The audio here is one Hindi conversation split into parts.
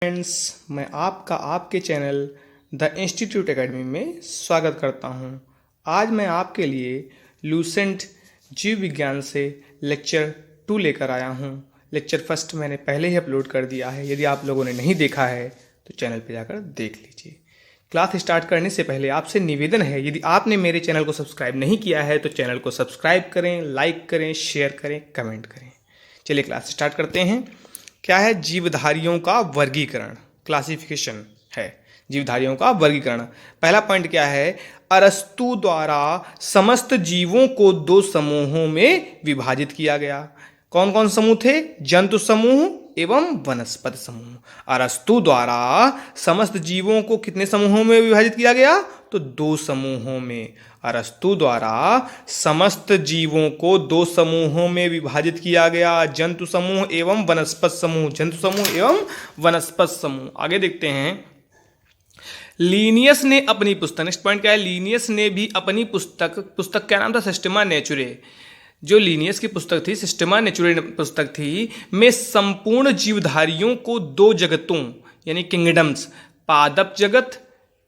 फ्रेंड्स, मैं आपका आपके चैनल द इंस्टीट्यूट एकेडमी में स्वागत करता हूं। आज मैं आपके लिए लूसेंट जीव विज्ञान से लेक्चर 2 लेकर आया हूं। लेक्चर फर्स्ट मैंने पहले ही अपलोड कर दिया है। यदि आप लोगों ने नहीं देखा है तो चैनल पर जाकर देख लीजिए। क्लास स्टार्ट करने से पहले आपसे निवेदन है, यदि आपने मेरे चैनल को सब्सक्राइब नहीं किया है तो चैनल को सब्सक्राइब करें, लाइक करें, शेयर करें, कमेंट करें। चलिए क्लास स्टार्ट करते हैं। क्या है? जीवधारियों का वर्गीकरण, क्लासिफिकेशन है जीवधारियों का वर्गीकरण। पहला पॉइंट क्या है? अरस्तु द्वारा समस्त जीवों को 2 समूहों में विभाजित किया गया। कौन कौन समूह थे? जंतु समूह एवं वनस्पति समूह। अरस्तु द्वारा समस्त जीवों को कितने समूहों में विभाजित किया गया? तो 2 समूहों में। अरस्तु द्वारा समस्त जीवों को 2 समूहों में विभाजित किया गया, जंतु समूह एवं वनस्पति समूह। जंतु समूह एवं वनस्पति समूह। आगे देखते हैं। लीनियस ने अपनी पुस्तक, नेक्स्ट पॉइंट क्या है? लीनियस ने भी अपनी पुस्तक क्या नाम था? सिस्टेमा नेचुरे। जो लीनियस की पुस्तक थी, सिस्टेमा नेचुरे पुस्तक थी, में संपूर्ण जीवधारियों को 2 जगतों यानी किंगडम्स, पादप जगत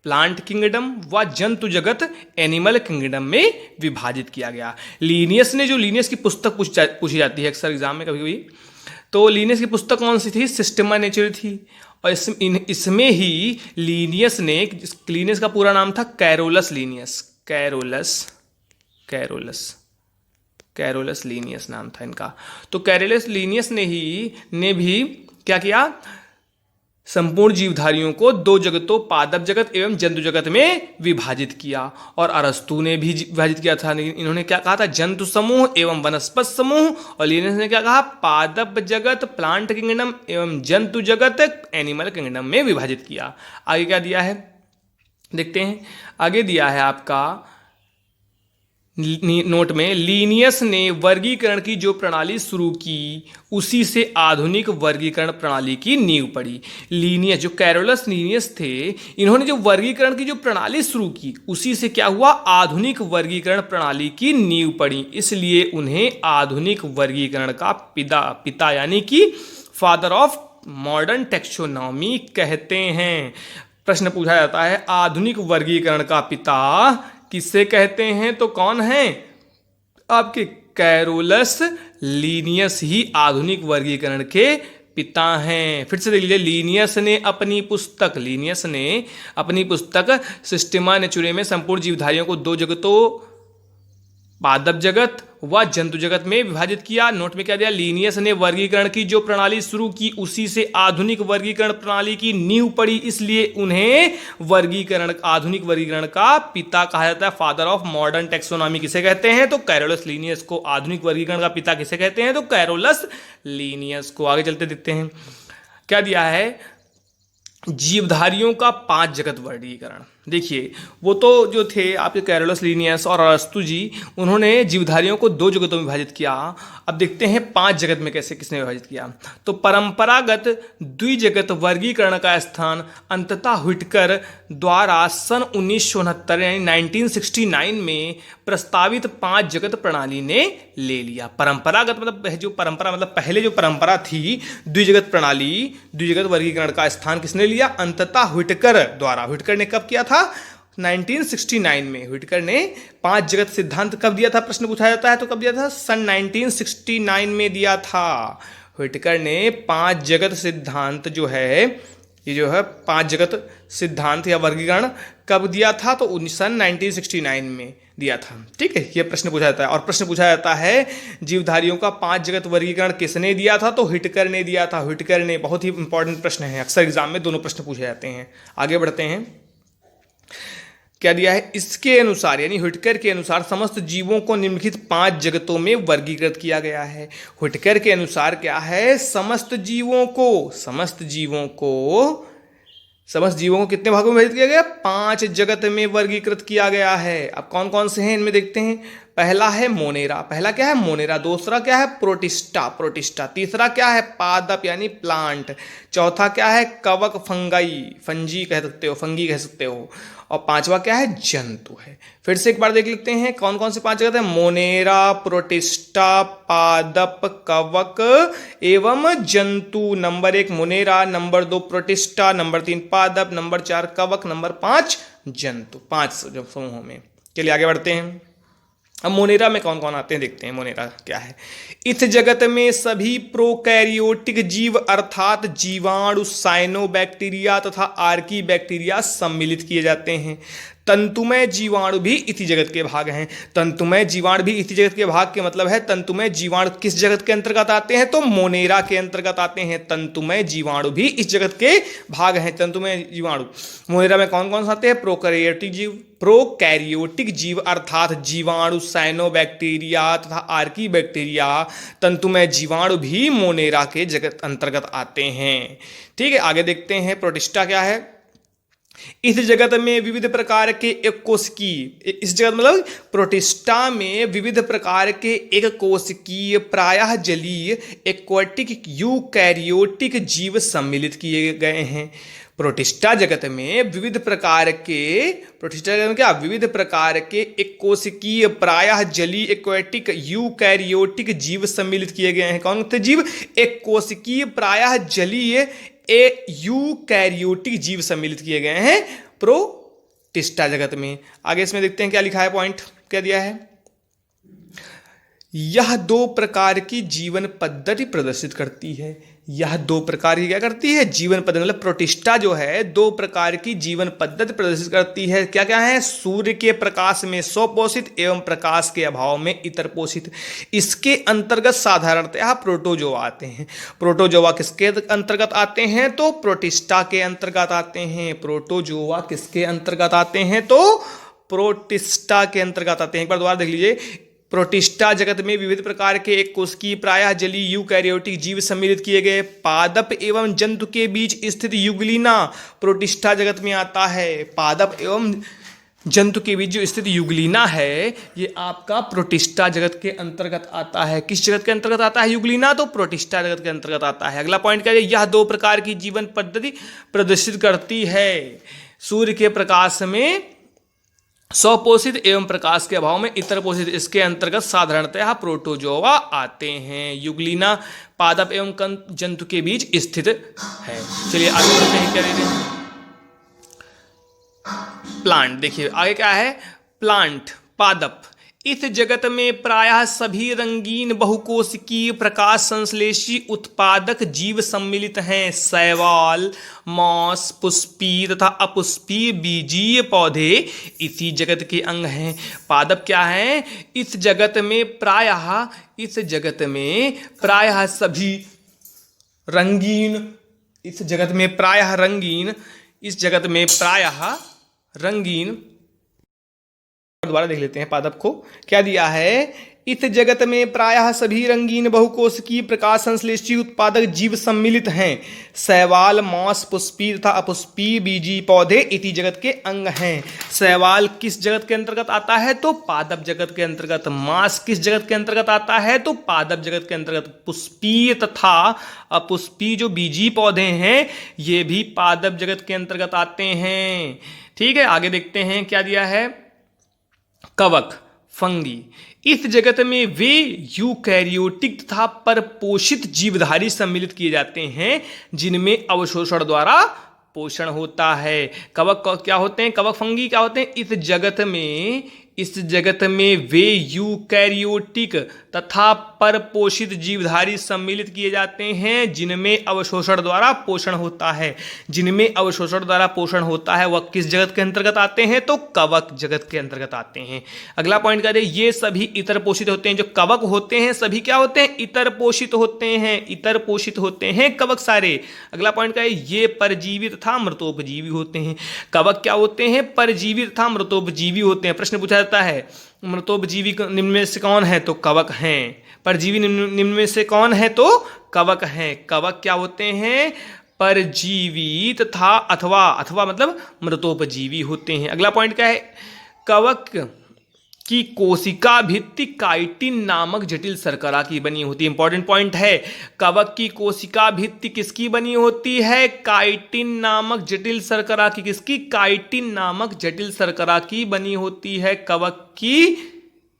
प्लांट किंगडम व जंतु जगत एनिमल किंगडम में विभाजित किया गया। लीनियस ने, जो लीनियस की पुस्तक पूछी जाती है अक्सर एग्जाम में कभी कभी, तो लीनियस की पुस्तक कौन सी थी? सिस्टेमा नेचुरे थी। और इसमें ही लीनियस का पूरा नाम था कैरोलस लीनियस। कैरोलस लीनियस नाम था इनका। तो कैरोलस लीनियस ने भी क्या किया? संपूर्ण जीवधारियों को 2 जगतों, पादप जगत एवं जंतु जगत में विभाजित किया। और अरस्तु ने भी विभाजित किया था, लेकिन इन्होंने क्या कहा था? जंतु समूह एवं वनस्पति समूह। और लीनियस ने क्या कहा? पादप जगत, प्लांट किंगडम एवं जंतु जगत एनिमल किंगडम में विभाजित किया। आगे क्या दिया है देखते हैं। आगे दिया है आपका नोट में, लीनियस ने वर्गीकरण की जो प्रणाली शुरू की उसी से आधुनिक वर्गीकरण प्रणाली की नींव पड़ी। लीनियस, जो कैरोलस लीनियस थे, इन्होंने जो वर्गीकरण की जो प्रणाली शुरू की उसी से क्या हुआ? आधुनिक वर्गीकरण प्रणाली की नींव पड़ी। इसलिए उन्हें आधुनिक वर्गीकरण का पिता यानी कि फादर ऑफ मॉडर्न टेक्सोनॉमी कहते हैं। प्रश्न पूछा जाता है, आधुनिक वर्गीकरण का पिता किससे कहते हैं? तो कौन है? आपके कैरोलस लीनियस ही आधुनिक वर्गीकरण के पिता हैं। फिर से देख लीजिए। लीनियस ने अपनी पुस्तक सिस्टेमा नेचुरे में संपूर्ण जीवधारियों को 2 जगतों, पादप जगत व जंतु जगत में विभाजित किया। नोट में क्या दिया? लीनियस ने वर्गीकरण की जो प्रणाली शुरू की उसी से आधुनिक वर्गीकरण प्रणाली की नींव पड़ी। इसलिए उन्हें आधुनिक वर्गीकरण का पिता कहा जाता है। फादर ऑफ मॉडर्न टेक्सोनॉमी किसे कहते हैं? तो कैरोलस लीनियस को। आधुनिक वर्गीकरण का पिता किसे कहते हैं? तो कैरोलस लीनियस को। आगे चलते देखते हैं क्या दिया है। जीवधारियों का 5 जगत वर्गीकरण। देखिए, वो तो जो थे आपके कैरोलस लीनियस और अरस्तु जी, उन्होंने जीवधारियों को 2 जगतों में विभाजित किया। अब देखते हैं 5 जगत में किसने विभाजित किया। तो परंपरागत द्विजगत वर्गीकरण का स्थान अंततः व्हिटकर द्वारा सन 1969 यानी 1969 में प्रस्तावित 5 जगत प्रणाली ने ले लिया। परंपरागत मतलब पहले जो परंपरा थी द्विजगत प्रणाली, द्विजगत वर्गीकरण का स्थान किसने लिया? अंततः व्हिटकर द्वारा। व्हिटकर ने कब किया था? 1969 में। व्हिटकर ने 5 जगत सिद्धांत कब दिया था? प्रश्न पूछा जाता है तो कब दिया था? सन 1969 में दिया था। व्हिटकर ने 5 जगत सिद्धांत जो है, ये जो है 5 जगत सिद्धांत या वर्गीकरण कब दिया था? तो सन 1969 में दिया था। ठीक है, ये प्रश्न पूछा जाता है। और प्रश्न पूछा जाता है जीवधारियों का 5 जगत वर्गीकरण किसने दिया था? तो व्हिटकर ने दिया था। व्हिटकर ने। बहुत ही इंपॉर्टेंट प्रश्न है, अक्सर एग्जाम में दोनों प्रश्न पूछे जाते हैं। आगे बढ़ते हैं। क्या दिया है? इसके अनुसार यानी व्हिटकर के अनुसार समस्त जीवों को निम्नलिखित 5 जगतों में वर्गीकृत किया गया है। व्हिटकर के अनुसार क्या है? समस्त जीवों को कितने भागों में विभाजित किया गया? 5 जगत में वर्गीकृत किया गया है। अब कौन कौन से हैं इनमें देखते हैं। पहला है मोनेरा। पहला क्या है? मोनेरा। दूसरा क्या है? प्रोटिस्टा। तीसरा क्या है? पादप यानी प्लांट। चौथा क्या है? कवक, फंगी कह सकते हो। और पांचवा क्या है, जंतु है। फिर से एक बार देख लेते हैं कौन कौन से 5 जगत है। मोनेरा, प्रोटिस्टा, पादप, कवक एवं जंतु। Number 1 Monera, number 2 protista, number 3 पादप, नंबर 4 कवक, नंबर 5 जंतु। 5 समूहों में। चलिए आगे बढ़ते हैं। अब मोनेरा में कौन कौन आते हैं देखते हैं। मोनेरा क्या है। इस जगत में सभी प्रोकैरियोटिक जीव अर्थात जीवाणु, साइनोबैक्टीरिया तथा आर्की बैक्टीरिया सम्मिलित किए जाते हैं। तंतुमय जीवाणु भी इसी जगत के भाग हैं। तंतुमय जीवाणु भी इसी जगत के भाग के मतलब है तंतुमय जीवाणु किस जगत के अंतर्गत आते हैं, तो मोनेरा के अंतर्गत आते हैं। तंतुमय जीवाणु भी इस जगत के भाग हैं। तंतुमय जीवाणु मोनेरा में कौन कौन से आते हैं, प्रोकैरियोटिक जीव अर्थात जीवाणु, साइनोबैक्टीरिया तथा आर्की बैक्टीरिया तंतुमय जीवाणु भी मोनेरा के जगत अंतर्गत आते हैं। ठीक है, आगे देखते हैं प्रोटिस्टा क्या है। इस जगत में विविध प्रकार के एक कोशिकीय, इस जगत मतलब प्रोटिस्टा में विविध प्रकार के एक कोशिकीय प्रायः जलीय एक्वाटिक यूकैरियोटिक जीव सम्मिलित किए गए हैं। प्रोटिस्टा जगत में विविध प्रकार के, प्रोटिस्टा जगत में क्या, विविध प्रकार के एक कोशिकीय प्रायः जलीय एक्वाटिक यूकैरियोटिक जीव सम्मिलित किए गए हैं। कौन से जीव, एक कोशिकीय प्रायः जलीय यूकैरियोटिक जीव सम्मिलित किए गए हैं प्रोटिस्टा जगत में। आगे इसमें देखते हैं क्या लिखा है, पॉइंट क्या दिया है। यह 2 प्रकार की जीवन पद्धति प्रदर्शित करती है। यह 2 प्रकार की क्या करती है, जीवन पद्धति, मतलब प्रोटिस्टा जो है 2 प्रकार की जीवन पद्धति प्रदर्शित करती है। क्या क्या है, सूर्य के प्रकाश में स्वपोषित एवं प्रकाश के अभाव में इतर पोषित। इसके अंतर्गत साधारणतः प्रोटोजोआ आते हैं। प्रोटोजोआ किसके अंतर्गत आते हैं, तो प्रोटिस्टा के अंतर्गत आते हैं। प्रोटोजोआ किसके अंतर्गत आते हैं, तो प्रोटिस्टा के अंतर्गत आते हैं। एक बार दोबारा देख लीजिए। प्रोटिस्टा जगत में विविध प्रकार के एक कोशिकीय प्रायः जलीय यूकैरियोटिक जीव सम्मिलित किए गए। पादप एवं जंतु के बीच स्थित युगलिना प्रोटिस्टा जगत में आता है। पादप एवं जंतु के बीच जो स्थित युगलिना है ये आपका प्रोटिस्टा जगत के अंतर्गत आता है। किस जगत के अंतर्गत आता है युगलिना, तो प्रोटिस्टा जगत के अंतर्गत आता है। अगला पॉइंट क्या है, यह 2 प्रकार की जीवन पद्धति प्रदर्शित करती है। सूर्य के प्रकाश में स्वपोषित एवं प्रकाश के अभाव में इतर पोषित। इसके अंतर्गत साधारणतः प्रोटोजोआ आते हैं। युगलिना पादप एवं जंतु के बीच स्थित है। चलिए आगे बढ़ते हैं, क्या देते हैं, प्लांट। देखिए आगे क्या है, प्लांट, पादप। इस जगत में प्रायः सभी रंगीन बहुकोशिकीय प्रकाश संश्लेषी उत्पादक जीव सम्मिलित हैं। शैवाल, मॉस, पुष्पीय तथा अपुष्पीय बीजीय पौधे इसी जगत के अंग हैं। पादप क्या है, इस जगत में प्रायः सभी रंगीन, इस जगत में प्रायः रंगीन, दोबारा देख लेते हैं पादप को क्या दिया है। इस जगत में प्रायः सभी रंगीन बहुकोशिकीय प्रकाश संश्लेषी उत्पादक जीव सम्मिलित हैं। शैवाल, मॉस, पुष्पीय तथा अपुष्पीय बीजी पौधे इसी जगत के अंग हैं। शैवाल किस जगत के अंतर्गत आता है, तो पादप जगत के अंतर्गत। मॉस किस जगत के अंतर्गत आता है, तो पादप जगत के अंतर्गत। पुष्पीय तथा अपुष्पीय जो बीजी पौधे हैं ये भी पादप जगत के अंतर्गत आते हैं। ठीक है, आगे देखते हैं क्या दिया है। कवक, फंगी। इस जगत में वे यूकैरियोटिक तथा परपोषित जीवधारी सम्मिलित किए जाते हैं जिनमें अवशोषण द्वारा पोषण होता है। कवक क्या होते हैं, कवक फंगी क्या होते हैं, इस जगत में वे यूकैरियोटिक तथा परपोषित जीवधारी सम्मिलित किए जाते हैं जिनमें अवशोषण द्वारा पोषण होता है। जिनमें अवशोषण द्वारा पोषण होता है वह किस जगत के अंतर्गत आते हैं, तो कवक जगत के अंतर्गत आते हैं। अगला पॉइंट क्या है, ये सभी इतर पोषित होते हैं। जो कवक होते हैं सभी क्या होते हैं, इतर पोषित होते हैं। इतर पोषित होते हैं कवक सारे। अगला पॉइंट क्या है, ये परजीवी तथा मृतोपजीवी होते हैं। कवक क्या होते हैं, परजीवी तथा मृतोपजीवी होते हैं। प्रश्न पूछा जाता है मृतोपजीवी निम्न में से कौन है, तो कवक हैं। परजीवी निम्न में से कौन है, तो कवक हैं। कवक क्या होते हैं, परजीवी तथा अथवा मतलब मृतोपजीवी होते हैं। अगला पॉइंट क्या है, कवक की कोशिका भित्ति काइटिन नामक जटिल शर्करा की बनी होती है। इंपॉर्टेंट पॉइंट है, कवक की कोशिका भित्ति किसकी बनी होती है? काइटिन नामक जटिल शर्करा की। किसकी? काइटिन नामक जटिल शर्करा की बनी होती है कवक की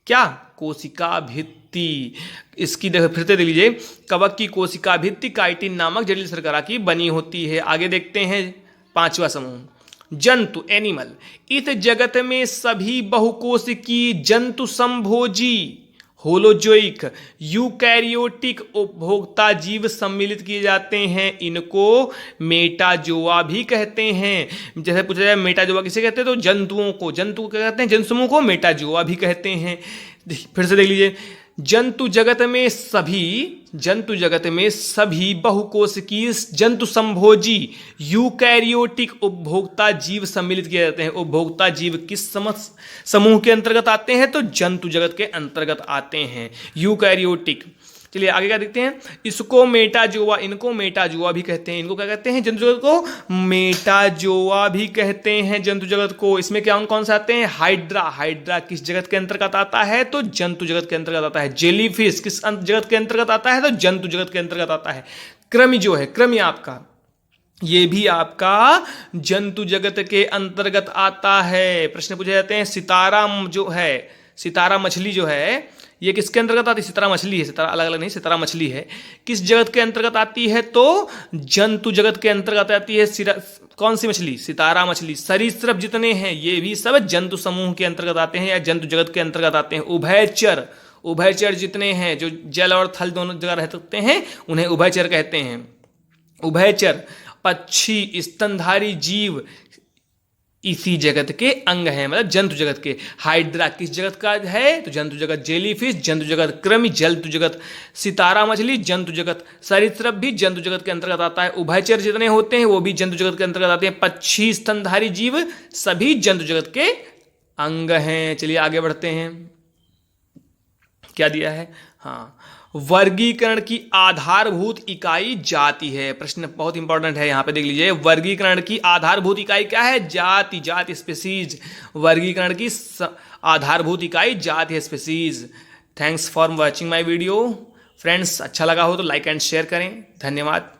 क्या? कोशिका भित्ति। इसकी फिर से देख लीजिए, कवक की कोशिका भित्ति काइटिन नामक जटिल शर्करा की बनी होती है। आगे देखते हैं 5वां समूह, जंतु, एनिमल। इस जगत में सभी बहुकोशिकीय जंतु संभोजी होलोजोइक यूकैरियोटिक उपभोक्ता जीव सम्मिलित किए जाते हैं। इनको मेटाजोआ भी कहते हैं। जैसे पूछा जाए मेटाजोआ किसे कहते हैं, तो जंतुओं को, जंतु क्या कहते हैं? जंतु समूह को मेटाजोआ भी कहते हैं। फिर से देख लीजिए, जंतु जगत में सभी बहुकोशिकीय जंतु संभोजी यूकैरियोटिक उपभोक्ता जीव सम्मिलित किए जाते हैं। उपभोक्ता जीव किस समूह के अंतर्गत आते हैं? तो जंतु जगत के अंतर्गत आते हैं, यूकैरियोटिक। चलिए आगे क्या देखते हैं, इसको मेटाजोआ, इनको मेटाजोआ भी कहते हैं। इनको क्या कहते हैं? जंतु जगत को मेटाजोआ भी कहते हैं जंतु जगत को। इसमें क्या कौन से आते हैं? हाइड्रा। हाइड्रा किस जगत के अंतर्गत आता है? तो जंतु जगत के अंतर्गत आता है। जेलीफिश किस जगत के अंतर्गत आता है? तो जंतु जगत के अंतर्गत आता है। कृमि जो है, कृमि आपका, ये भी आपका जंतु जगत के अंतर्गत आता है। प्रश्न पूछे जाते हैं, सितारा जो है, सितारा मछली जो है, ये किसके अंतर्गत आती है? सितारा मछली है, सितारा अलग अलग नहीं, सितारा मछली है। किस जगत के अंतर्गत आती है? तो जंतु जगत के अंतर्गत आती है। कौन सी मछली? सितारा मछली। सरीसृप जितने हैं ये भी सब जंतु समूह के अंतर्गत आते हैं या जंतु जगत के अंतर्गत आते हैं। उभयचर, उभयचर जितने हैं जो जल और थल दोनों जगह रह सकते हैं उन्हें उभयचर कहते हैं। उभयचर पक्षी, स्तनधारी जीव इसी जगत के अंग हैं, मतलब जंतु जगत के। हाइड्रा किस जगत का है? तो जंतु जगत। जेलीफिश जंतु जगत। कृमि जंतु जगत। सितारा मछली जंतु जगत। सरीसृप भी जंतु जगत के अंतर्गत आता है। उभयचर जितने होते हैं वो भी जंतु जगत के अंतर्गत आते हैं। पक्षी, स्तनधारी जीव सभी जंतु जगत के अंग हैं। चलिए आगे बढ़ते हैं, क्या दिया है? हाँ, वर्गीकरण की आधारभूत इकाई जाति है। प्रश्न बहुत इंपॉर्टेंट है, यहां पे देख लीजिए। वर्गीकरण की आधारभूत इकाई क्या है? जाति। जाति, स्पीसीज। वर्गीकरण की आधारभूत इकाई जाति है, species. Thanks for watching my video friends. अच्छा लगा हो तो लाइक एंड शेयर करें। धन्यवाद।